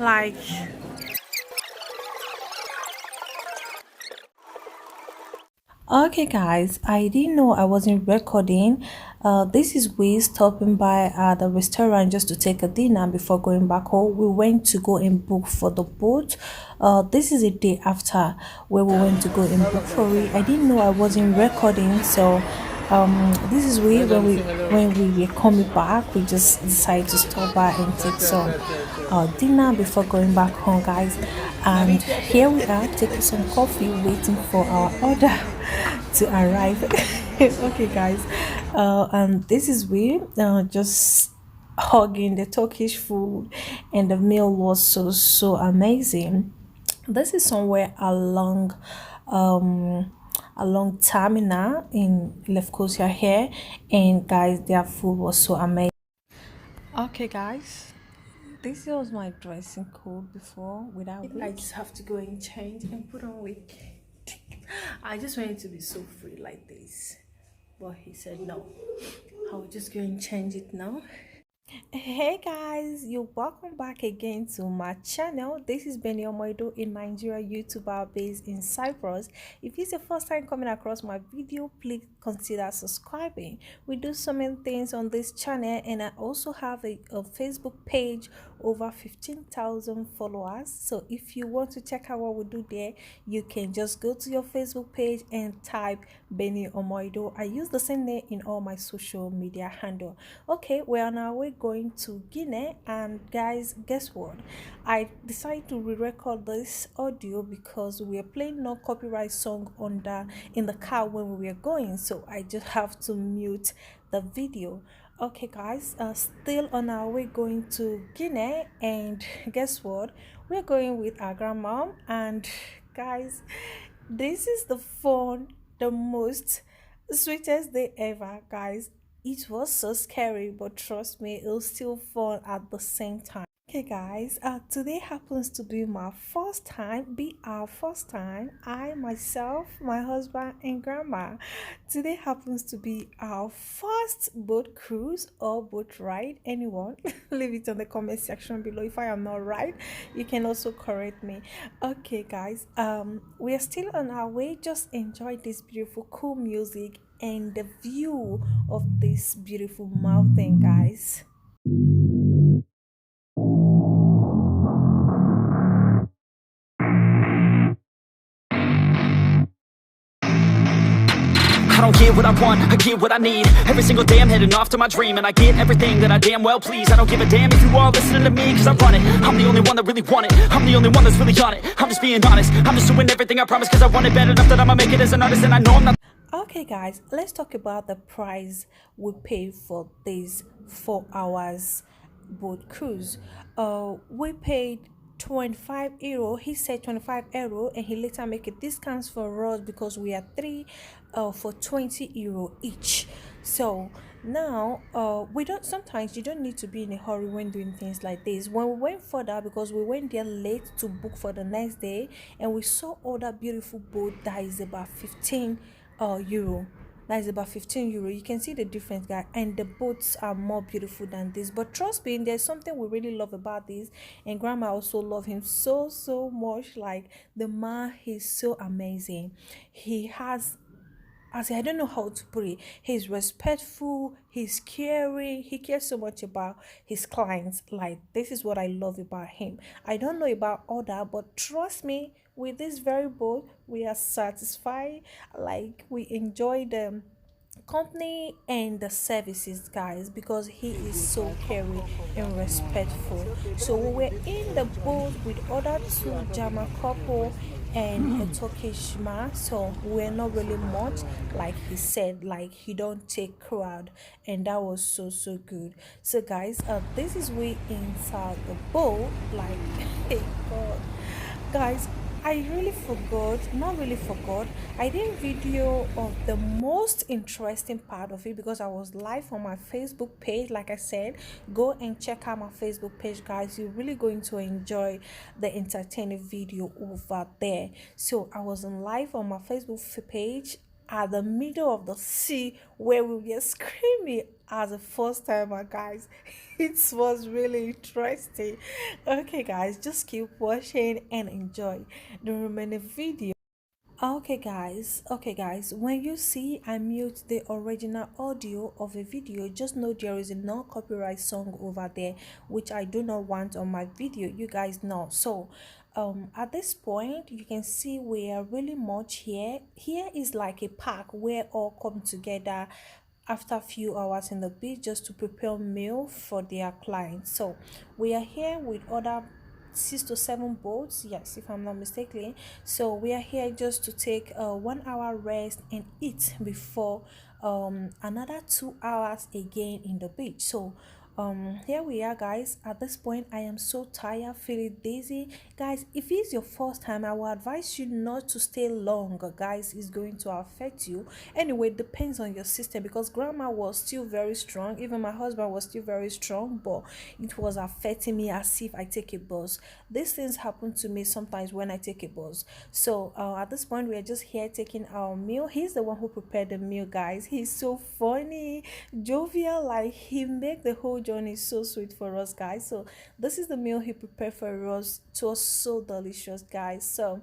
Like, okay, guys, I didn't know I wasn't recording. This is we stopping by at the restaurant just to take a dinner before going back home. We went to go and book for the boat. This is a day after where we went to go and book for it. I didn't know I wasn't recording, so this is we when we were coming back, we just decided to stop by and take some dinner before going back home, guys. And here we are taking some coffee, waiting for our order to arrive. Okay, guys, and this is we just hugging the Turkish food, and the meal was so amazing. This is somewhere um along Tamina in Lefkosia here, and guys, their food was so amazing. Okay, guys, this was my dressing code before without wig. I just have to go and change and put on wig. I just wanted to be so free like this, but he said no. I'll just go and change it now. Hey guys, you're welcome back again to my channel. This is Benny Omoido, a Nigeria YouTuber based in Cyprus. If it's your first time coming across my video, please consider subscribing. We do so many things on this channel, and I also have a Facebook page over 15,000 followers. So if you want to check out what we do there, you can just go to your Facebook page and type Benny Omoido. I use the same name in all my social media handle. Okay, we're on our way going to Guinea, and guys, guess what? I decided to re-record this audio because we are playing no copyright song in the car when we were going, so I just have to mute the video. Okay, guys, still on our way going to Guinea, and guess what? We're going with our grandma, and guys, this is the most sweetest day ever, guys. It was so scary, but trust me, it was still fun at the same time. Okay, guys, today happens to be our first time. I, myself, my husband, and grandma. Today happens to be our first boat cruise or boat ride. Anyone? Leave it on the comment section below. If I am not right, you can also correct me. Okay, guys, we are still on our way. Just enjoy this beautiful, cool music and the view of this beautiful mountain, guys. I don't get what I want, I get what I need. Every single day I'm heading off to my dream, and I get everything that I damn well please. I don't give a damn if you all listening to me, cause I run it. I'm the only one that really want it, I'm the only one that's really on it. I'm just being honest, I'm just doing everything I promise, cause I want it bad enough that I'ma make it as an artist. And I know I'm not. Okay, guys, let's talk about the price we pay for this 4 hours boat cruise. We paid 25 euro. He said 25 euro, and he later make a discount for us because we are three for 20 euro each. So now we don't sometimes you don't need to be in a hurry when doing things like this. When we went further, because we went there late to book for the next day, and we saw all that beautiful boat that is about 15 euro. That is about 15 euro. You can see the difference, guys, and the boats are more beautiful than this. But trust me, there's something we really love about this, and grandma also love him so much. Like, the man, he's so amazing. He has, I don't know how to put it. He's respectful, he's caring, he cares so much about his clients. Like, this is what I love about him. I don't know about other, but trust me, with this very boat, we are satisfied. Like, we enjoy the company and the services, guys, because he is so caring and respectful. So we were in the boat with other two German couple and a Turkish man, so we're not really much. Like he said, like, he don't take crowd, and that was so good. So guys, this is we inside the boat. Like, hey god, guys, I really forgot, not really forgot. I didn't video of the most interesting part of it because I was live on my Facebook page. Like I said, go and check out my Facebook page, guys. You're really going to enjoy the entertaining video over there. So I was on live on my Facebook page, at the middle of the sea where we were screaming as a first timer, guys. It was really interesting. Okay, guys, just keep watching and enjoy the remaining video. Okay guys, when you see I mute the original audio of a video, just know there is a non-copyright song over there which I do not want on my video, you guys know. So at this point you can see we are really much here is like a park where all come together after a few hours in the beach just to prepare meal for their clients. So we are here with other 6 to 7 boats, yes, if I'm not mistaken. So we are here just to take a 1 hour rest and eat before another 2 hours again in the beach. So here we are, guys. At this point I am so tired, feeling dizzy, guys. If it's your first time, I will advise you not to stay long, guys. It's going to affect you anyway. It depends on your system, because grandma was still very strong, even my husband was still very strong, but it was affecting me as if I take a bus. These things happen to me sometimes when I take a bus. So at this point we are just here taking our meal. He's the one who prepared the meal, guys. He's so funny, jovial, like he make the whole journey so sweet for us, guys. So this is the meal he prepared for us. It was so delicious, guys. So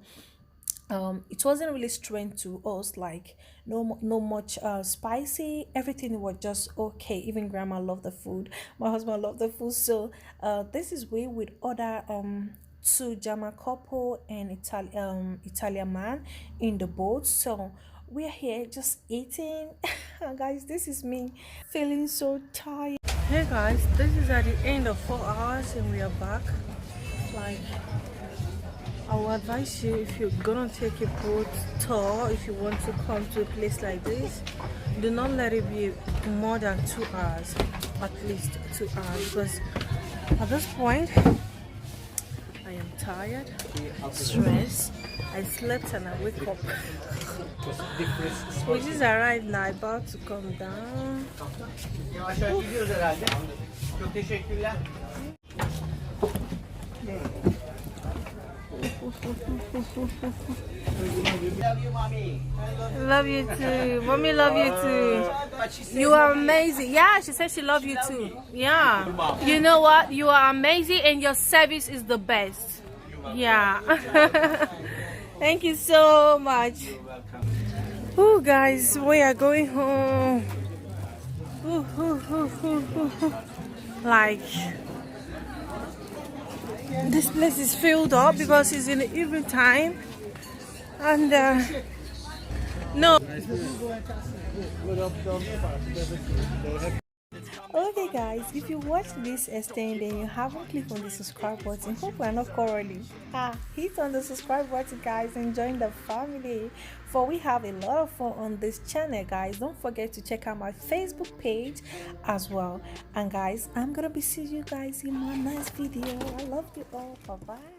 it wasn't really strange to us, like no much spicy. Everything was just okay. Even grandma loved the food, my husband loved the food. So this is way with other two German couple and Italian man in the boat. So we're here just eating. Guys, this is me feeling so tired. Hey guys, this is at the end of 4 hours and we are back. Like, I will advise you, if you're gonna take a boat tour, if you want to come to a place like this, do not let it be more than 2 hours, at least 2 hours, because at this point I am tired, stressed. I slept and I wake up. Which is arrived now, about to come down. Love you too. Mommy love you too. You are amazing. Yeah, she said she love you too. Yeah. You know what? You are amazing and your service is the best. Yeah. Thank you so much. Oh guys, we are going home. Like, this place is filled up because it's in the evening time, and no. Okay guys, if you watched this extend and you haven't clicked on the subscribe button, hope we're not quarreling. Hit on the subscribe button, guys, and join the family, for we have a lot of fun on this channel, guys. Don't forget to check out my Facebook page as well. And guys, I'm gonna be seeing you guys in my next video. I love you all. Bye bye.